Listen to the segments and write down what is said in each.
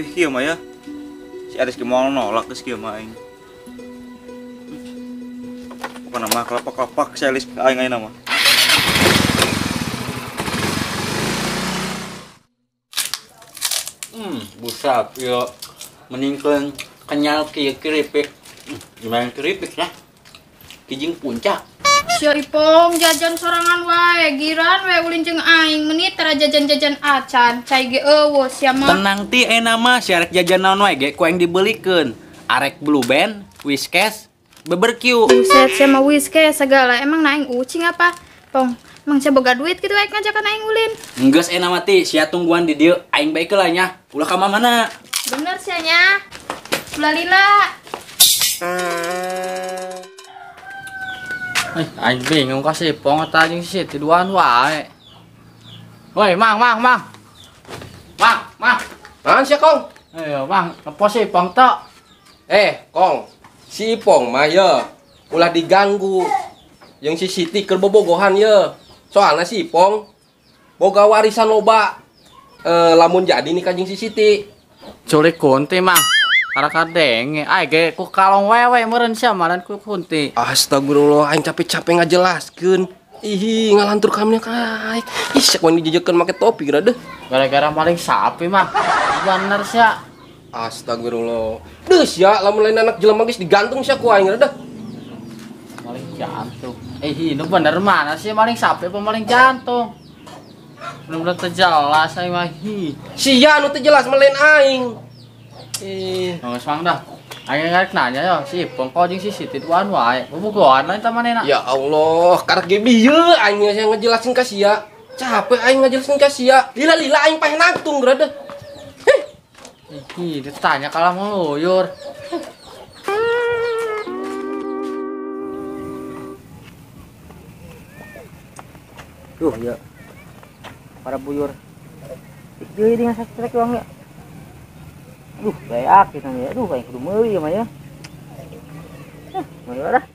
pipih kieu mah ya. Si Aris ge moal nolak geus kieu mah aing. Pokona mah kelapak-kelapak si Aris ka aing ayeuna mah. Busak yo meningkeun kenyal kieu keripik. Gimana keripik ya? Kijing puncak. Sia Ipong jajan sorangan wae, giran wae ulin jeung aing menit tara jajan-jajan acan, cai ge eueuh sia mah. Tenang ti mah si arek jajan naon wae ge ku aing dibelikeun. Arek Blue Band, Whiskas, BBQ. Buset sia mah whiskey segala, emang na aing ucing apa? Pong, mang sia boga duit kitu aing ngajakan aing ulin. Enggeus mah ti sia tungguan di dieu aing bae heula nya. Ulah ka mana? Bener sia nya. Ulah lila. Anh bingung kasih pong ta jeung si tiduan wae. Woi, Mang. Mang. Naon sia Kong? Ayo, Mang, apa sih pong tok? Kong, si Ipong mah ya ulah diganggu. Yang si Siti keur bobogohan ya. Soalnya si Ipong boga warisan loba. Lamun jadi nikah jeung si Siti. Culik kunti, Mang. Karena kadenge, ge ku kalong wewe meureun sia maran ku kunti. Astagfirullah, aing capek-capek ngajelaskeun. Ih, ngalantur kami kae. Ih, sak wani dijejekeun make topi geura deh. Gara-gara maling sapi, Mang. Bener sia. Astagfirullah. Deus ya, lamun lain anak jelema geus digantung sia ku aing geura deh. Maling jantung. Ini bener mana sih maling sapi apa maling jantung? Bener-bener terjelas aing mah. Sia anu teu jelas melain aing. Nggak Mang dah. Aing ngarek nanya yo si Ipong kau jeung si Siti tuan wae. Bobogohan lain tamanena. Ya Allah, karek ge bieu aing yang ngejelasin ka sia. Capek aing ngejelasin ka sia. Lila aing paeh nangtung geura deh. Ditanya kalah meluyur. Tuh ya. Para buyur. Jadi dengan sakit uangnya. Aduh, kayak kita nih. Aduh, kayak kudu meuli ya, Mah ya. Mana dah?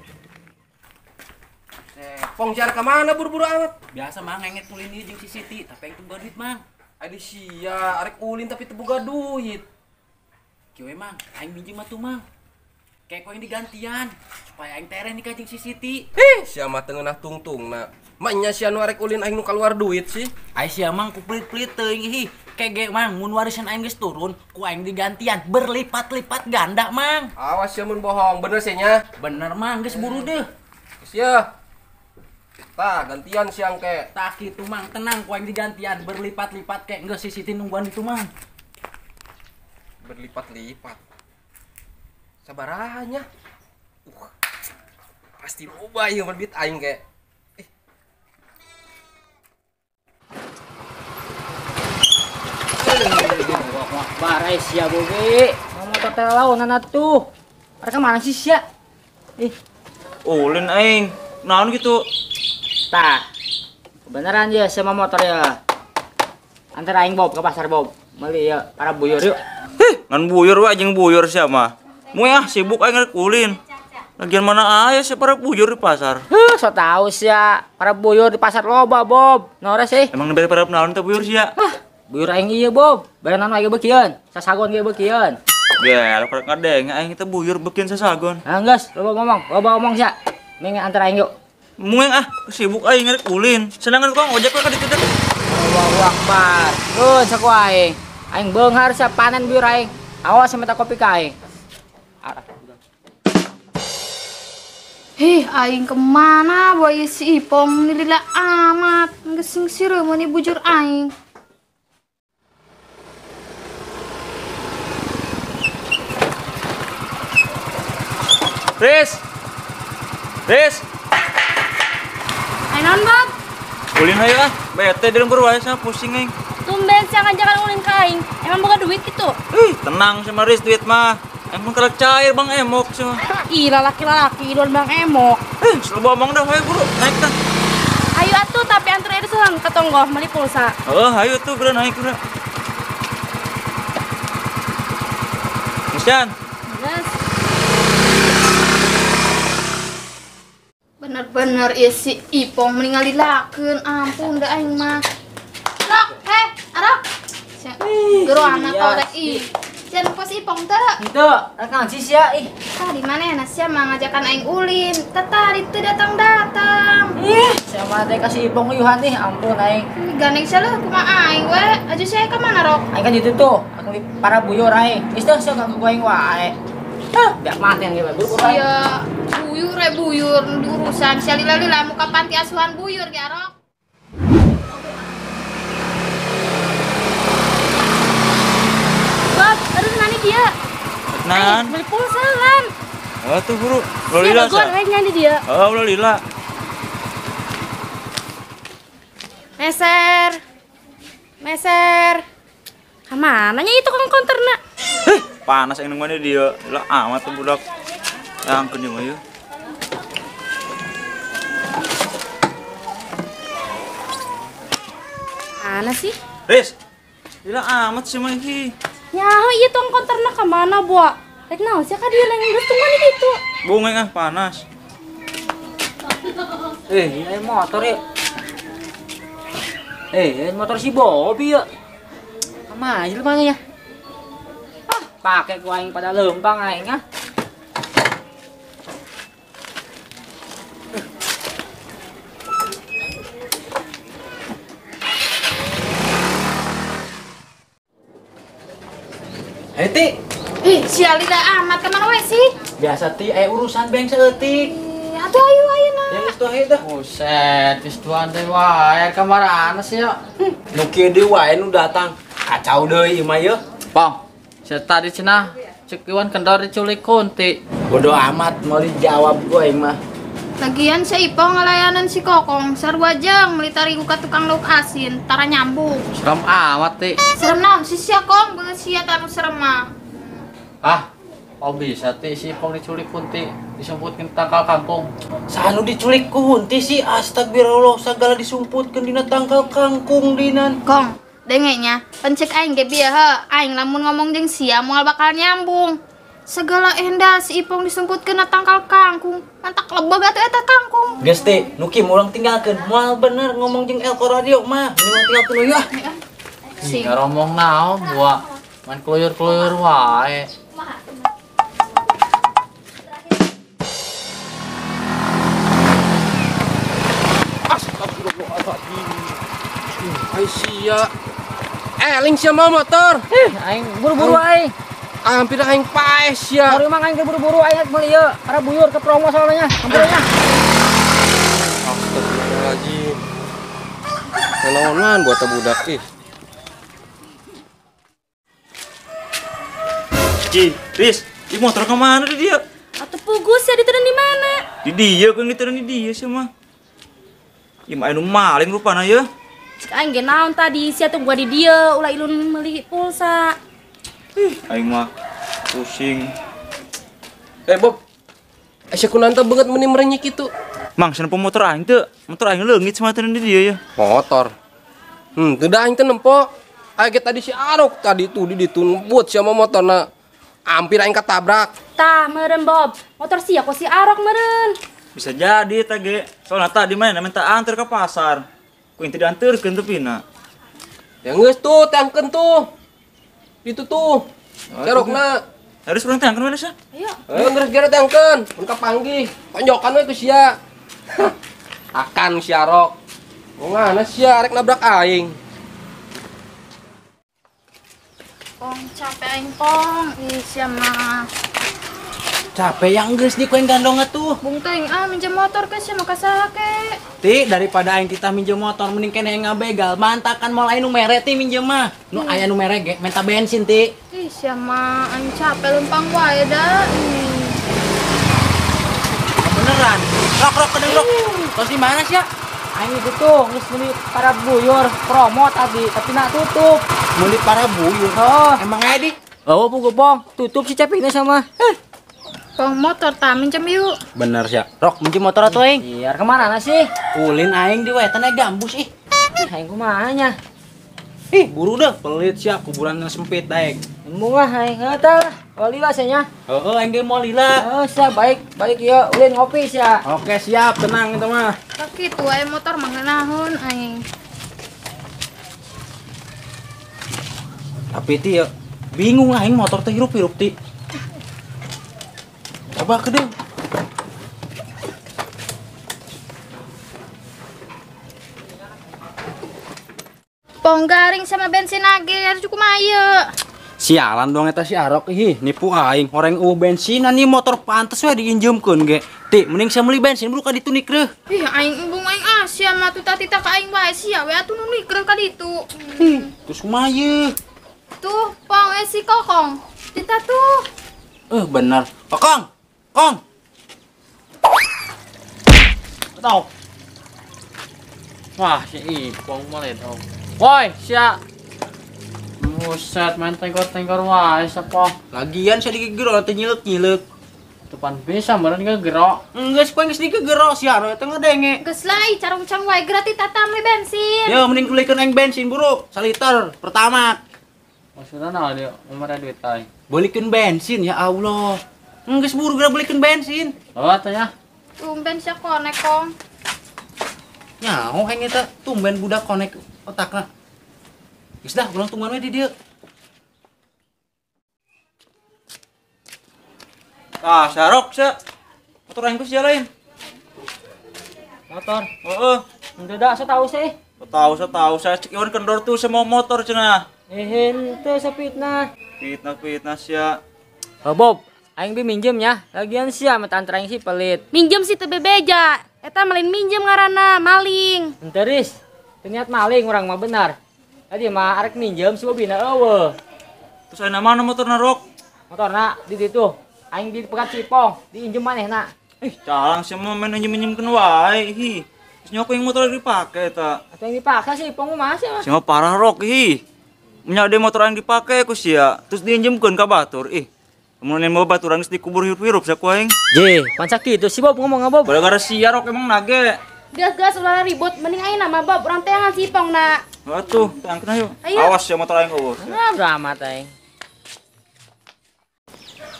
Pong jar ka mana buru-buru amat? Biasa Mang ngenget ulin ieu jeung si Siti, tapi aing teu boga duit Mang. Adi sia arek ulin tapi teu boga duit. Kieu Mang, aing biji mah tuh Mang. Kayak koeng digantian supaya aing tereh nikah jeung si Siti. Sia mah teu ngeunah tungtungna. Maknya sia nu arek ulin aing nu kaluar duit sih. Ai sia Mang ku pelit-pelit teuing kege Mang mun warisan aing geus turun ku aing digantian berlipat-lipat ganda Mang. Awas sia mun bohong, bener sih nya. Bener Mang geus buru deh. Sia. Tah gantian siang ke. Tah kitu Mang, tenang ku aing digantian berlipat-lipat kek geus si Siti nungguan itu Mang. Berlipat-lipat. Sabaraha nya. Pasti loba ieu mah duit aing ke. Barai sia boge. Mau motor lawan tuh. Mereka mana sih sia? Ulin aing. Naon gitu? Tah. Kebenaran ya sama motor ya. Antara aing Bob ke pasar Bob. Meuli ya para buyur yuk. Ngan buyur wae jeung buyur sia mah. Moe sibuk aing rek ulin. Lagian mana aya sia para buyur di pasar? So tahu sia. Para buyur di pasar loba Bob. Nora sih. Emang bere para naon teh buyur sia? Buyur aing ieu Bob. Bayaran wae beukeun. Sasagon ge beukeun. Ya, lo karek ngadeng aing teh buyur beukeun sasagon. Geus, loba ngomong sia. Ming antara aing yuk. Moe sibuk aing rek ulin. Sedangkan tukang ojek ka ditu teh. Allahu Akbar. Saku aing. Aing beunghar sia panen buyur aing. Awas sampe kopi ka aing. Aing kemana boy si Ipong lila amat. Ngesing sireum nih bujur aing. Riz. Ayo non Bob. Ulin hayu bete di lembur wae sa pusing aing. Tumben sia ngajakan ulin ka aing. Emang boga duit gitu? Tenang sama Riz duit mah. Emang kerek cair Bang Emok sih mah. Ih, laki-laki don Bang Emok. Sloba Bang dah hayu buru naik tah. Ayo atuh tapi antar aja selang ke tonggo meuli pulsa. Hayu tuh bro naik bro. Misyan. Yes. Bener-bener ya si Ipong meninggal dilakeun, ampun da aing mah. Rok, arok. Gero anak tau teh ih. Jangan pos ipong teh. Itu, rekang si sia ih. Tadi mana ya nasya mengajakan aing ulin. Tadi itu datang-datang. Siapa teh kasih ipong yuhan nih, ampun aing. Gandeng salah kumaha aing we. Aju saya ke mana rok? Aing kan itu tuh, aku di para buyur aing. Geus teh sok aku aing wae. Biar mati yang gitu. Buru aing. Iya, buyur di urusan salila-lila muka panti asuhan buyur ya rok. Bob, terus nani dia? Nan. Beli pulsa lan. Oh tuh buru. Lo lila sa. nani dia. Oh lo lila. Meser. Kamananya itu kan konterna? Panas yang mana dia. Lah amat tuh budak. Yang kenyang ayo. Mana sih? Riz. Lila amat sih mah ini. Nyaho iya tuang konterna ke mana, Buak? Rek naon sih ka dia yang geus tunggu di ditu. Bunga ah panas. Ini motor ya. Ini motor si Bobby ya. Sama aja mana ya? Pakai ku aing pada lempang aing ah. Hei Ti, Sialida amat kemana we sih? biasa Ti urusan beng seeutik. Atuh ayo nah. Yang geus tuh dah. Buset, geus tuan teh wae kamarana sih ya. Nu kieu deui wae nu datang. Kacau deui ieu mah yeuh. Pong, saya tadi cenah cek iwan kendor diculik kunti. Bodoh amat mau dijawab gue mah. Lagian si Ipong ngelayanan si Kokong sarua jeung meuli tarigu ka tukang lauk asin, tara nyambung. Serem amat, Ti. Serem naon si sia Kong beungeut sia tanu serem mah. Ah, oh bisa Ti si Pong diculik kunti disumputkeun tangkal kangkung. Sanu diculik ku hunti sih astagfirullah segala disumputkeun dina tangkal kangkung dinan. Kong, dengenya, pencek aing ge bieu heuh, aing lamun ngomong jeung sia moal bakal nyambung. Segala endah si Ipong disumputkeun na tangkal kangkung, mantak lebeg atuh eta kangkung. Geus teh nu kieu urang tinggalkeun moal bener ngomong jeung Elko Radio mah. Mending tinggalkeun we yah. Sing. Ya romong naon, Buak. Main keluyur-keluyur wae. Ai sia. Eling sia mah motor. Aing buru-buru aing. Hampir aing paes ya. Baru emang aing buru-buru aing meuli ieu. Para buyur ke promo soalnya. Ampunnya. Astagfirullahaladzim. Naon buat budak ih. Riz, di motor kemana dia? Atuh pugus ya diteun di mana? Di dia kan diteun di dia sih mah. Ieu mah anu maling rupana ya. Cek aing ge naon tadi sia teh gua di dieu ulah ilun meuli pulsa. Aing mah pusing. Bob. Asa kunanta banget meni merenyek itu. Mang sana pemotor aing teu. Motor aing leungit sama teu di dia ya. Motor. Teu da aing teh nempo. Age tadi si Arok tadi tuh di ditun buat sama motorna. Hampir aing katabrak. Tah meureun Bob. Motor sia kok si Arok meureun. Bisa jadi eta ge. Soalna tadi mana minta antar ke pasar. Ku inti dianterkeun teu pina. Ya geus tuh tangkeun tuh. Itu tuh. Serokna. Harus urang tangkeun we sa. Geus gara tangkeun. Mun kapanggih. Tonjokan we ku sia. Akan si Arok. Ngana sia rek nabrak aing. Pong capek aing Pong. Ih sia mah. Capek yang geus di koin gandong atuh. Bung teuing minjem motor ke sia mah kasake. Ti daripada aing kita minjem motor mending kene yang ngabegal. Mantakan moal aing nu mere ti minjem mah. Nu aya nu mere ge minta bensin ti. Ih sia mah aing capek lempang wae da. Beneran. Rok kedeng rok. Terus di mana sih ya? Aing itu tuh geus meuli para buyur promo tadi, tapi nak tutup. Meuli para buyur. Oh, Emang aya di? oh pugu Bong, tutup si Cepina sama. Pong motor ta minjem yuk. Bener sih. Rok minjem motor atuh aing. Biar kemana na sih? Ulin aing di wetan aya gambus ih. Aing kumaha nya? Ih, buru dah pelit sia kuburan sempit aing. Embung ah aing eta. Wali lah nya. Heeh, aing ge mau lila. Oh, sia baik ya ulin ngopi sia. Oke, siap, tenang itu mah. Tak kitu aya motor mah ngeunahun aing. Tapi ti ya Bingung aing motor teh hirup-hirup ti. Coba ke deh. Pong garing sama bensin lagi, harus cukup ayo. Sialan dong eta si Arok ih, nipu aing. Orang bensinan nih motor pantes we diinjemkeun ge. Ti, mending saya beli bensin buru ka ditu nikreuh. Ih, aing embung aing Asia mah tuh tati ka aing wae sia we atuh nu nikreuh ka ditu. Terus kumaha ye? Tuh, Pong si Kokong. Tita tuh. Bener. Kokong. Kong. Tahu. Wah, si Ipong malah tahu. Woi, sia. Buset, main tengkor-tengkor wae sapa. Lagian saya digegero teh nyilek-nyilek. Depan bisa meureun gegerok. Geus poe geus digegero si Aro teh ngadenge. Geus lai carung-carung wae gratis tatam we bensin. Yo mending kulikeun aing bensin buru, 1 liter pertama. Maksudna naon dia? Umurna duit teh. Bolikeun bensin ya Allah. Geus buru geura bolikeun bensin. Oh, tanya. Tumben sia konek Kong. Nyaho aing eta tumben budak konek otakna. Geus dah ulang tungguan we di dieu. Ah, sarok sia. Motor aing geus jalain. Motor. Heeh. Tidak saya tahu sih. Tahu saya cek iwan kendor tuh semua motor cenah. Ente sapitna. Fitnah sia. Oh Bob, aing bi minjem ya. Lagian sia mah antara aing si pelit. Minjem si teu bebeja. Eta malin minjem ngaranna maling. Enteris. Ternyata maling orang mah benar. Tadi mah arek minjem si bobina eueuh. Terus ayeuna mana motorna Rok? Motorna di ditu. Aing di pekat Cipong, diinjem manehna. Calang sia mah main minjem-minjemkeun wae. Hi. Terus nyoko yang motor lagi dipake eta. Atau yang dipaksa sih Cipong mah masih mah. Sia mah parah Rok hi. Nya de motor yang dipake ku sia, terus diinjemkeun ka batur. Ih. Kemudian mau baturan geus dikubur hirup-hirup sia ku aing. Je, panca kitu si Bob ngomong Bob. Gara-gara sia Rok emang nage. Gas-gas ulah ribut mending ayeuna mah Bob urang teh ngan sipong na. Atuh, tangkeun ayo. Ayo. Awas ya motor aing eueuh. Nah, drama teh.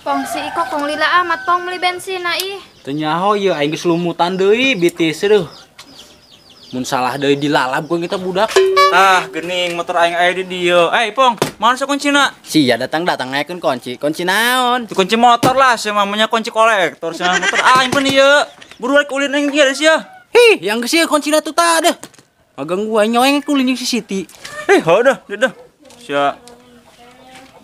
Pong si Kokong lila amat Pong beli bensin na ih. Teu nyaho ieu aing geus lumutan deui bitis reuh. Mun salah deui dilalap ku kita budak. Ah, gening motor aing aya di dieu. Pong, mana sa kuncina? Sia datang-datang ngayakeun kunci. Kunci naon? Itu kunci motor lah, sia mamanya kunci kolektor sia motor aing pun ieu. Buru rek ulin aing dia sia. Hih, yang geus ieu kuncina tuh tah deh. Magang gua nyoeng kulin jeung si Siti. Heuh dah. Sia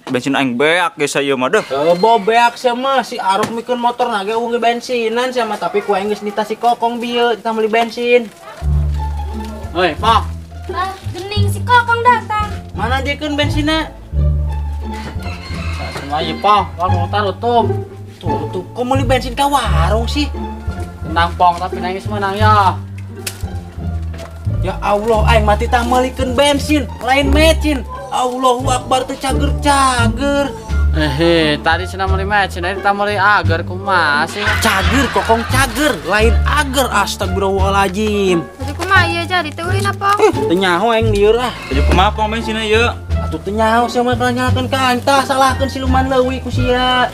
bensin aing beak geus ieu mah deh. Bobeak sia mah si Arok mikeun motor na ge unggul bensinan sia mah tapi ku aing geus nita si Kokong bieu kita beli bensin. Hei, Pak. Ah, gening si Kokong datang. Mana diekeun bensinna? Sama aja, Pak. Warung tutup. Tuh, kok beli bensin ka warung sih? Tenang, Pong, tapi nangis menang ya. Ya Allah, aing mati tah meulikeun bensin, lain mecin. Allahu Akbar teu cager-cager. Tadi cenah meuli mecin, tadi kita meuli agar kumaha sih? Cager, Kokong cager, lain ager. Astagfirullahaladzim. Jadi kumaha ieu jadi teu ulin apa? Teu nyaho aing lieur ah. Jadi kumaha Pong bensinna ieu? Atuh teu nyaho sia mah nyalakeun ka aing tah salahkeun siluman leuwih ku sia.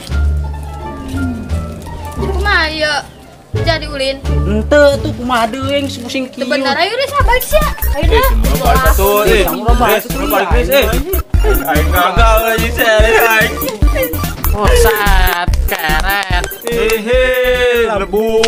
Jadi kumaha ieu? Jadi ulin. Henteu tuh kumaha deui geus pusing kieu. Teu bener ayo deh sabalik sia. Ayo dah. Balik tuh, balik aing gagal lagi seret aing. Buset, keret. Lebu.